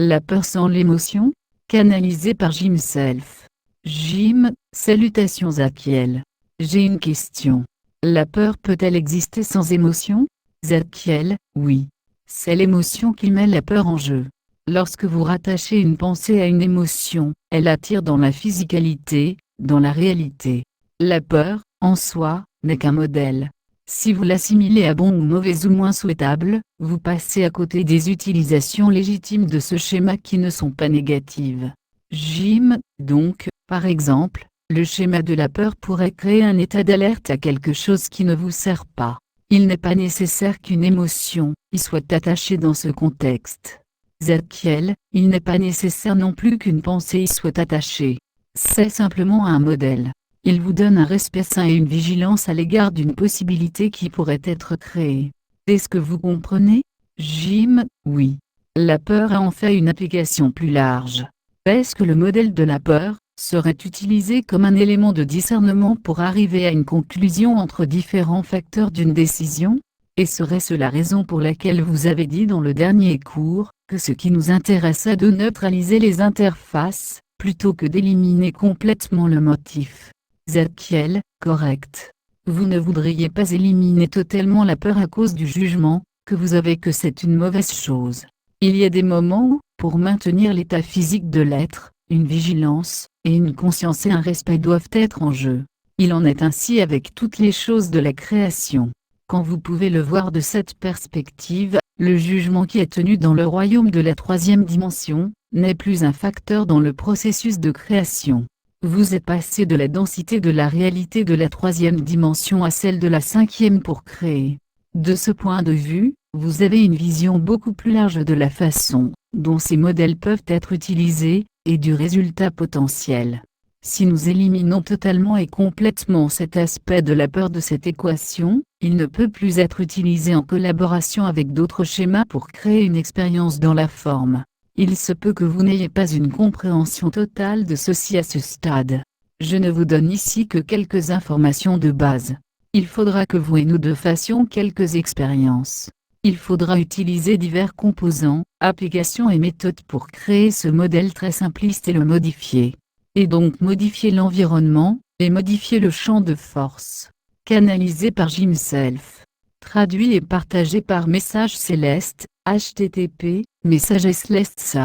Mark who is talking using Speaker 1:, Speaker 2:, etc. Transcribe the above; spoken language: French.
Speaker 1: La peur sans l'émotion, canalisée par Jim Self. Jim, salutations Zakiel. J'ai une question. La peur peut-elle exister sans émotion? Zakiel, oui. C'est l'émotion qui met la peur en jeu. Lorsque vous rattachez une pensée à une émotion, elle attire dans la physicalité, dans la réalité. La peur, en soi, n'est qu'un modèle. Si vous l'assimilez à bon ou mauvais ou moins souhaitable, vous passez à côté des utilisations légitimes de ce schéma qui ne sont pas négatives. Jim, donc, par exemple, le schéma de la peur pourrait créer un état d'alerte à quelque chose qui ne vous sert pas. Il n'est pas nécessaire qu'une émotion y soit attachée dans ce contexte. Zakiel, il n'est pas nécessaire non plus qu'une pensée y soit attachée. C'est simplement un modèle. Il vous donne un respect sain et une vigilance à l'égard d'une possibilité qui pourrait être créée. Est-ce que vous comprenez? Jim, oui. La peur a en fait une application plus large. Est-ce que le modèle de la peur serait utilisé comme un élément de discernement pour arriver à une conclusion entre différents facteurs d'une décision? Et serait-ce la raison pour laquelle vous avez dit dans le dernier cours, que ce qui nous intéresse est de neutraliser les interfaces, plutôt que d'éliminer complètement le motif? Zakiel, correct. Vous ne voudriez pas éliminer totalement la peur à cause du jugement que vous avez que c'est une mauvaise chose. Il y a des moments où, pour maintenir l'état physique de l'être, une vigilance, et une conscience et un respect doivent être en jeu. Il en est ainsi avec toutes les choses de la création. Quand vous pouvez le voir de cette perspective, le jugement qui est tenu dans le royaume de la troisième dimension, n'est plus un facteur dans le processus de création. Vous êtes passé de la densité de la réalité de la troisième dimension à celle de la cinquième pour créer. De ce point de vue, vous avez une vision beaucoup plus large de la façon dont ces modèles peuvent être utilisés, et du résultat potentiel. Si nous éliminons totalement et complètement cet aspect de la peur de cette équation, il ne peut plus être utilisé en collaboration avec d'autres schémas pour créer une expérience dans la forme. Il se peut que vous n'ayez pas une compréhension totale de ceci à ce stade. Je ne vous donne ici que quelques informations de base. Il faudra que vous et nous deux fassions quelques expériences. Il faudra utiliser divers composants, applications et méthodes pour créer ce modèle très simpliste et le modifier. Et donc modifier l'environnement, et modifier le champ de force. Canalisé par Jim Self. Traduit et partagé par Message Céleste, http, Messages Celestes.